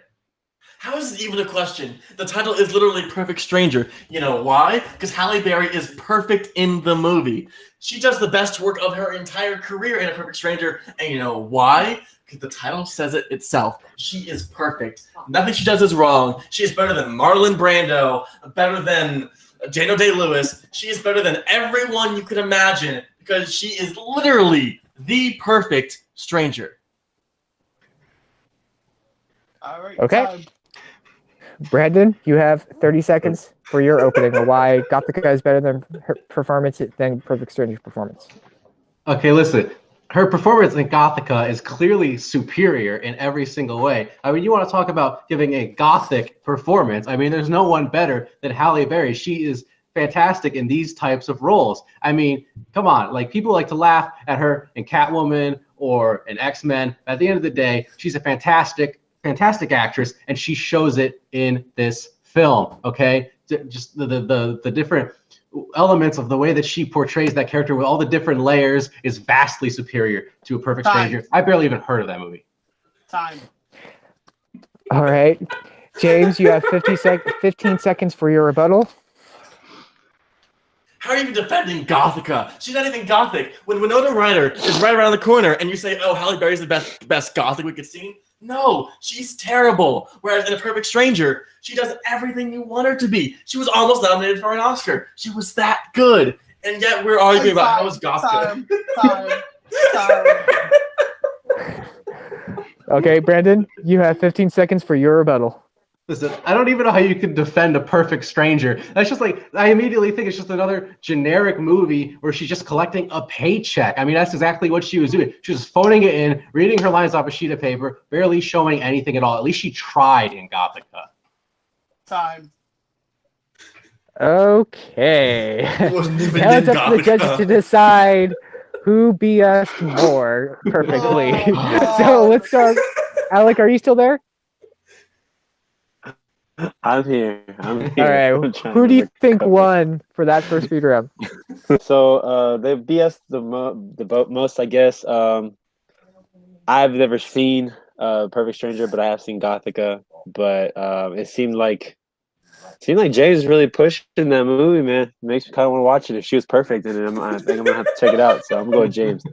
How is this even a question? The title is literally Perfect Stranger. You know why? Because Halle Berry is perfect in the movie. She does the best work of her entire career in A Perfect Stranger. And you know why? Because the title says it itself. She is perfect. Nothing she does is wrong. She is better than Marlon Brando, better than Daniel Day-Lewis. She is better than everyone you could imagine because she is literally the perfect stranger. All right. Okay. Time. Brandon, you have 30 seconds for your opening of why Gothica is better than her performance than Perfect Stranger's performance. Okay, listen. Her performance in Gothica is clearly superior in every single way. I mean, you want to talk about giving a gothic performance. I mean, there's no one better than Halle Berry. She is fantastic in these types of roles. I mean, come on. Like, people like to laugh at her in Catwoman or in X-Men. At the end of the day, she's a fantastic actress, and she shows it in this film. Okay, just the different elements of the way that she portrays that character with all the different layers is vastly superior to A Perfect Stranger. I barely even heard of that movie. Time. All right, James, you have 15 seconds for your rebuttal. How are you even defending Gothica? She's not even gothic. When Winona Ryder is right around the corner and you say, oh, Halle Berry's the best gothic we could see, no, she's terrible. Whereas in A Perfect Stranger, she does everything you want her to be. She was almost nominated for an Oscar. She was that good. And yet we're arguing about how is Gothica. Time. Okay, Brandon, you have 15 seconds for your rebuttal. Listen, I don't even know how you could defend A Perfect Stranger. That's just like, I immediately think it's just another generic movie where she's just collecting a paycheck. I mean, that's exactly what she was doing. She was phoning it in, reading her lines off a sheet of paper, barely showing anything at all. At least she tried in Gothica. Time. Okay. It wasn't even Now in it's up to the judges Gothica. to decide who BS'd more perfectly. So let's start. Alec, are you still there? I'm here. All right. Who do you think won for that first speed round? So they BS the most, I guess. I've never seen Perfect Stranger, but I have seen Gothica. But it seemed like James really pushed in that movie, man. It makes me kind of want to watch it. If she was perfect in it, I think I'm gonna have to check it out. So I'm gonna go with James.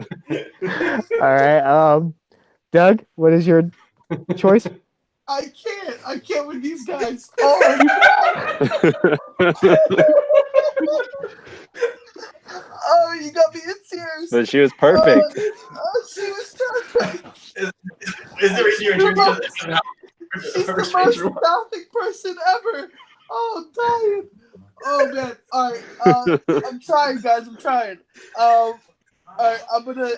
All right. Doug, what is your choice? I can't with these guys. Oh, oh, you got me in tears. But she was perfect. She was perfect. Is there reason you're intrigued? She's the most gothic person ever. Oh, I'm dying. Oh man. All right. I'm trying, guys. I'm trying. All right. I'm gonna.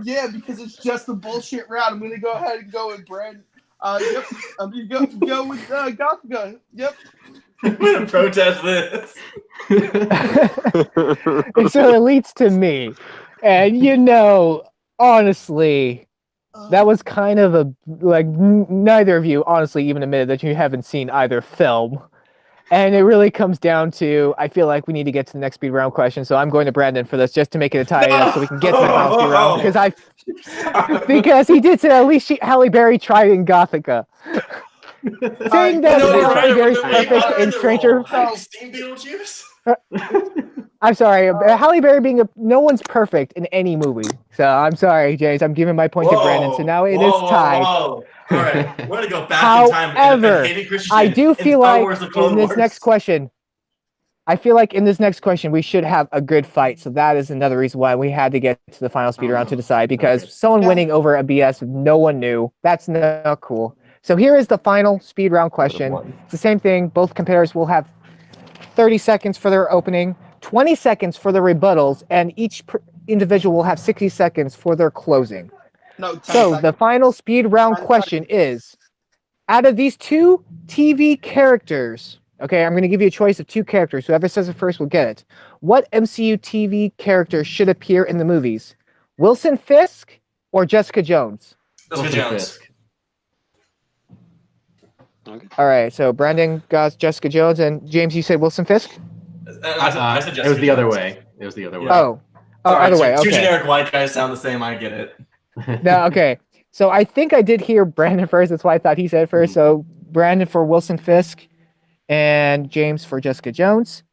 Yeah, because it's just a bullshit round. I'm gonna go ahead and go with Brandon. Yep. I'm gonna go with Gothica. Yep. I'm gonna protest this. So it leads to me, and honestly, that was kind of a neither of you honestly even admitted that you haven't seen either film. And it really comes down to, I feel like we need to get to the next speed round question. So I'm going to Brandon for this just to make it a tie-up so we can get to the final speed round. Because he did say at least Halle Berry tried in Gothica. Saying that Halle Berry's perfect in Stranger. Have you seen Beetlejuice? I'm sorry, Halle Berry being no one's perfect in any movie. So I'm sorry, James. I'm giving my point to Brandon. So now it is tied. Whoa. All right, we're gonna go back in time. However, and Christian I do feel Star like Wars, the Clone in this Wars. next question, we should have a good fight. So that is another reason why we had to get to the final speed round to decide, because someone winning over a BS no one knew. That's not cool. So here is the final speed round question. It's the same thing. Both competitors will have 30 seconds for their opening, 20 seconds for the rebuttals, and each individual will have 60 seconds for their closing. No, 10 So seconds. the final speed round 10 question seconds. is, out of these two TV characters, okay, I'm going to give you a choice of two characters. Whoever says it first will get it. What MCU TV character should appear in the movies? Wilson Fisk or Jessica Jones? Jessica Jones. Okay. All right, so Brandon got Jessica Jones, and James, you said Wilson Fisk? I said Jessica It was the other Jones. way. It was the other way. Oh, Sorry, other way. Two Okay. generic white guys sound the same. I get it. No, okay. So I think I did hear Brandon first. That's why I thought he said first. So Brandon for Wilson Fisk and James for Jessica Jones.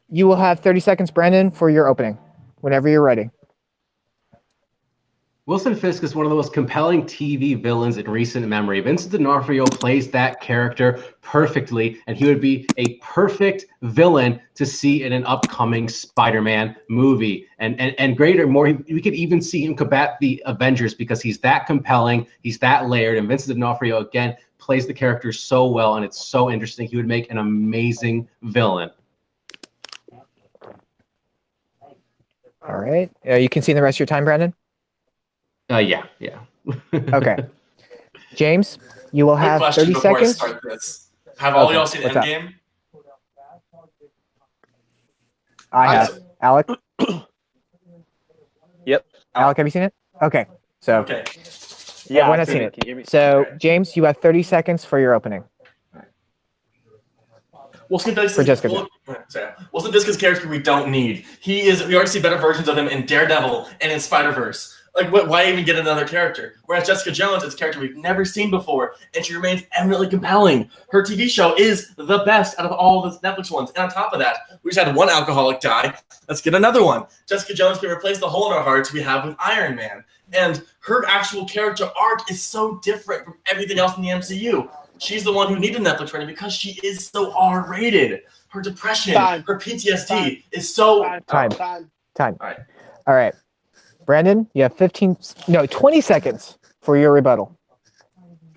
You will have 30 seconds, Brandon, for your opening, whenever you're ready. Wilson Fisk is one of the most compelling TV villains in recent memory. Vincent D'Onofrio plays that character perfectly, and he would be a perfect villain to see in an upcoming Spider-Man movie. And greater, more, we could even see him combat the Avengers because he's that compelling, he's that layered, and Vincent D'Onofrio, again, plays the character so well, and it's so interesting. He would make an amazing villain. All right. You can see the rest of your time, Brandon? Yeah. Okay. James, you will Quick have question 30 before seconds. I start this. Have all Okay, y'all seen what's up? Endgame? I have. Alec? Yep. Alec, have you seen it? Okay. So Okay. Yeah, everyone I've has seen it. Can you hear me? So Okay. James, you have 30 seconds for your opening. Wilson Fisk For Jessica Wilson Fisk's character we don't need. We already see better versions of him in Daredevil and in Spider-Verse. Like, why even get another character? Whereas Jessica Jones is a character we've never seen before, and she remains eminently compelling. Her TV show is the best out of all the Netflix ones. And on top of that, we just had one alcoholic die. Let's get another one. Jessica Jones can replace the hole in our hearts we have with Iron Man. And her actual character arc is so different from everything else in the MCU. She's the one who needed Netflix rating because she is so R-rated. Her depression, her PTSD is so... Time. All right. All right. Brandon, you have 20 seconds for your rebuttal.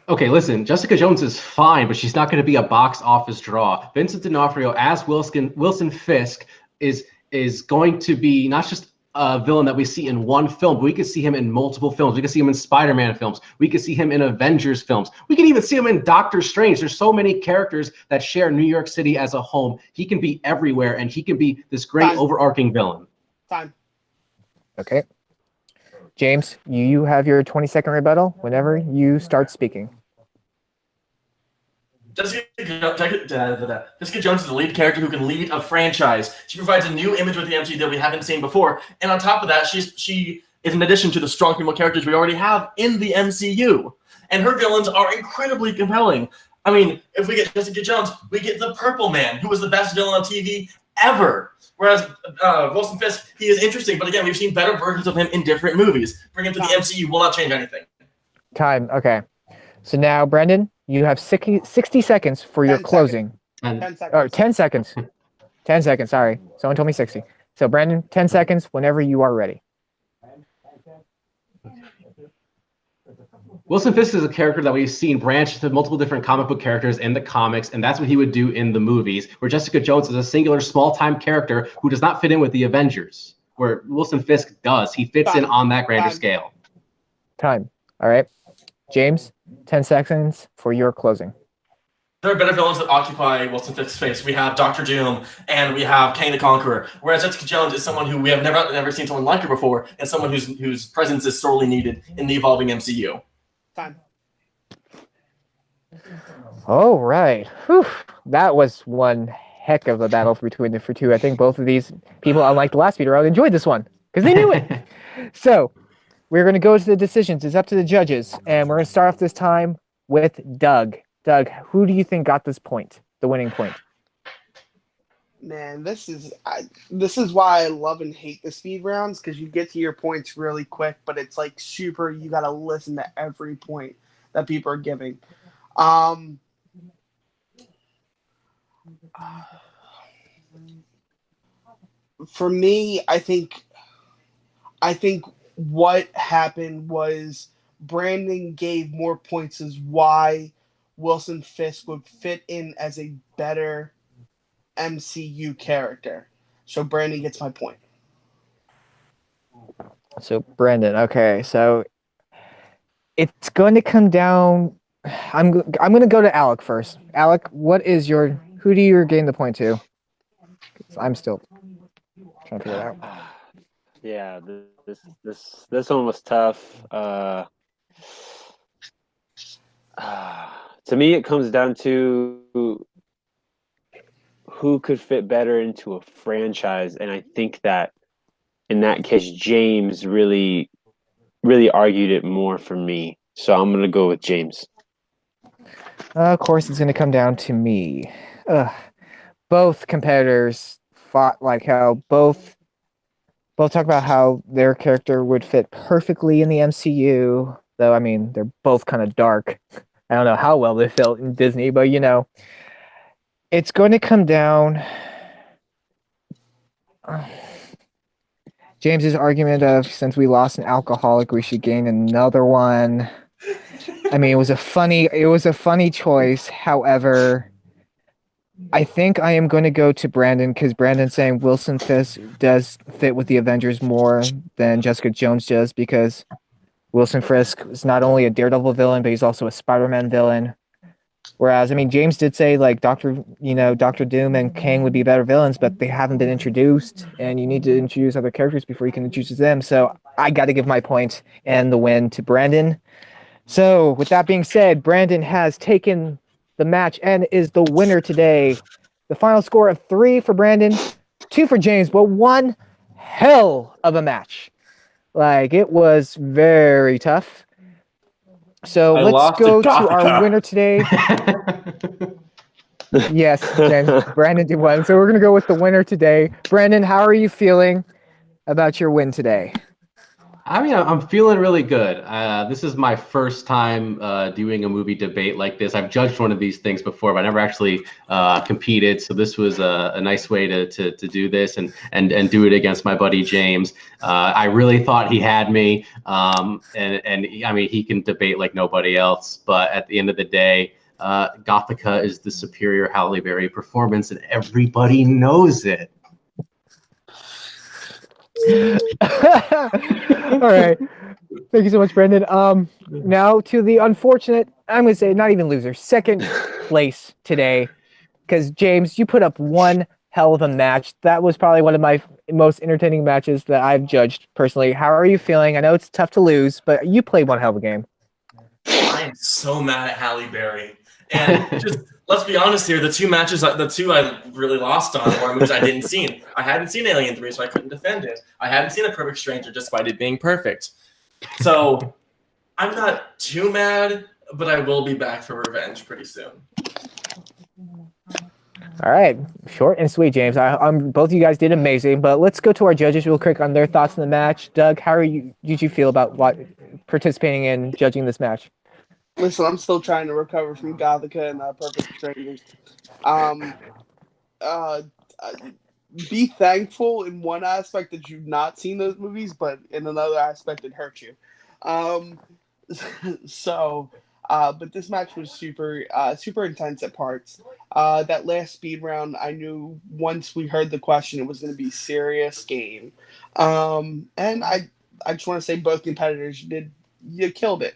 Okay, listen, Jessica Jones is fine, but she's not going to be a box office draw. Vincent D'Onofrio as Wilson Fisk is going to be not just a villain that we see in one film, but we could see him in multiple films. We could see him in Spider-Man films. We could see him in Avengers films. We could even see him in Doctor Strange. There's so many characters that share New York City as a home. He can be everywhere, and he can be this great overarching villain. Time. Okay. James, you have your 20-second rebuttal whenever you start speaking. Jessica Jones is the lead character who can lead a franchise. She provides a new image with the MCU that we haven't seen before. And on top of that, she is an addition to the strong female characters we already have in the MCU. And her villains are incredibly compelling. I mean, if we get Jessica Jones, we get the Purple Man, who was the best villain on TV ever. Whereas Wilson Fisk, he is interesting, but again, we've seen better versions of him in different movies. Bring him to the MCU will not change anything. Time. Okay. So now, Brandon, you have 60 seconds for your 10 closing. 10 seconds. Or 10 seconds. 10 seconds, sorry. Someone told me 60. So, Brandon, 10 seconds whenever you are ready. Wilson Fisk is a character that we've seen branch into multiple different comic book characters in the comics, and that's what he would do in the movies, where Jessica Jones is a singular small-time character who does not fit in with the Avengers, where Wilson Fisk does. He fits in on that grander scale. Time. All right. James, 10 seconds for your closing. There are better villains that occupy Wilson Fisk's space. We have Doctor Doom and we have Kang the Conqueror. Whereas Jessica Jones is someone who we have never seen someone like her before, and someone whose presence is sorely needed in the evolving MCU. Time. All right. Whew. That was one heck of a battle between the two. I think both of these people, unlike the last speed round, enjoyed this one because they knew it. So we're going to go to the decisions. It's up to the judges, and we're going to start off this time with Doug. Doug, who do you think got this point, the winning point? Man, this is why I love and hate the speed rounds, because you get to your points really quick, but it's like super. You got to listen to every point that people are giving. Um, for me, I think what happened was Brandon gave more points as why Wilson Fisk would fit in as a better MCU character. So Brandon gets my point. So Brandon, okay, so it's going to come down. I'm going to go to Alec first. Alec, who do you gain the point to? I'm still trying to figure it out. Yeah, this one was tough. To me, it comes down to who could fit better into a franchise, and I think that in that case, James really argued it more for me. So I'm gonna go with James. Of course, it's going to come down to me. Both competitors fought like how both talk about how their character would fit perfectly in the MCU. Though I mean, they're both kind of dark. I don't know how well they felt in Disney, but it's going to come down. James's argument of since we lost an alcoholic, we should gain another one. I mean, it was a funny choice. However, I think I am going to go to Brandon because Brandon's saying Wilson Fisk does fit with the Avengers more than Jessica Jones does because Wilson Fisk is not only a Daredevil villain, but he's also a Spider-Man villain. Whereas, I mean, James did say like Doctor Doom and Kang would be better villains, but they haven't been introduced, and you need to introduce other characters before you can introduce them. So I got to give my point and the win to Brandon. So with that being said, Brandon has taken the match and is the winner today. The final score of 3 for Brandon, 2 for James, but one hell of a match. Like, it was very tough. So let's go to our winner today. Yes, James, Brandon did win. So we're going to go with the winner today. Brandon, how are you feeling about your win today? I mean, I'm feeling really good. This is my first time doing a movie debate like this. I've judged one of these things before, but I never actually competed. So this was a nice way to do this and do it against my buddy James. I really thought he had me, and I mean, he can debate like nobody else. But at the end of the day, Gothica is the superior Halle Berry performance, and everybody knows it. All right. Thank you so much, Brandon. Now to the unfortunate, I'm going to say not even loser, second place today. Because, James, you put up one hell of a match. That was probably one of my most entertaining matches that I've judged personally. How are you feeling? I know it's tough to lose, but you played one hell of a game. I am so mad at Halle Berry. And just let's be honest here, the two I really lost on were movies I didn't see. I hadn't seen Alien 3, so I couldn't defend it. I hadn't seen A Perfect Stranger despite it being perfect. So I'm not too mad, but I will be back for revenge pretty soon. All right. Short and sweet, James. Both of you guys did amazing, but let's go to our judges real quick on their thoughts on the match. Doug, did you feel about participating in judging this match? Listen, I'm still trying to recover from Gothica and Perfect Strangers. Be thankful in one aspect that you've not seen those movies, but in another aspect it hurt you. But this match was super intense at parts. That last speed round, I knew once we heard the question, it was going to be a serious game. And I just want to say both competitors, you killed it.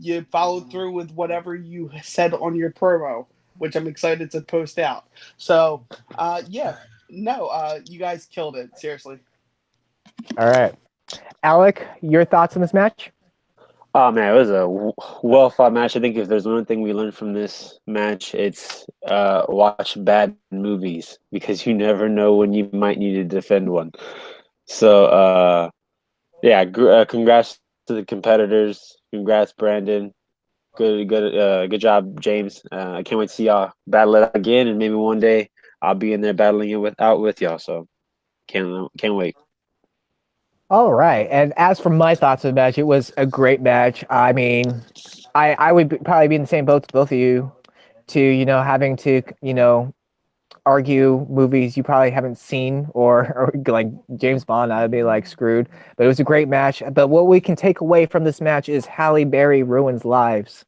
You followed through with whatever you said on your promo, which I'm excited to post out. So, you guys killed it. Seriously. All right. Alec, your thoughts on this match? Oh, man, it was a well-fought match. I think if there's one thing we learned from this match, it's watch bad movies because you never know when you might need to defend one. So, congrats to the competitors. Congrats, Brandon. Good job, James. I can't wait to see y'all battle it again, and maybe one day I'll be in there battling it out with y'all. So can't wait. All right. And as for my thoughts of the match, it was a great match. I mean, I would probably be in the same boat as both of you to, having to, argue movies you probably haven't seen or like James Bond, I'd be like screwed. But it was a great match. But what we can take away from this match is Halle Berry ruins lives,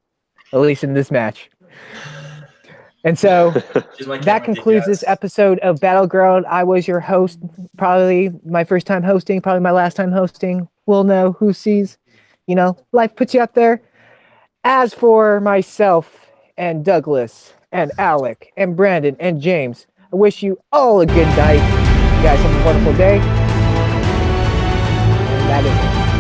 at least in this match. And so that concludes this episode of Battleground. I was your host, probably my first time hosting, probably my last time hosting. We'll know who sees, life puts you out there. As for myself and Douglas and Alec and Brandon and James, I wish you all a good night. You guys have a wonderful day. And that is it.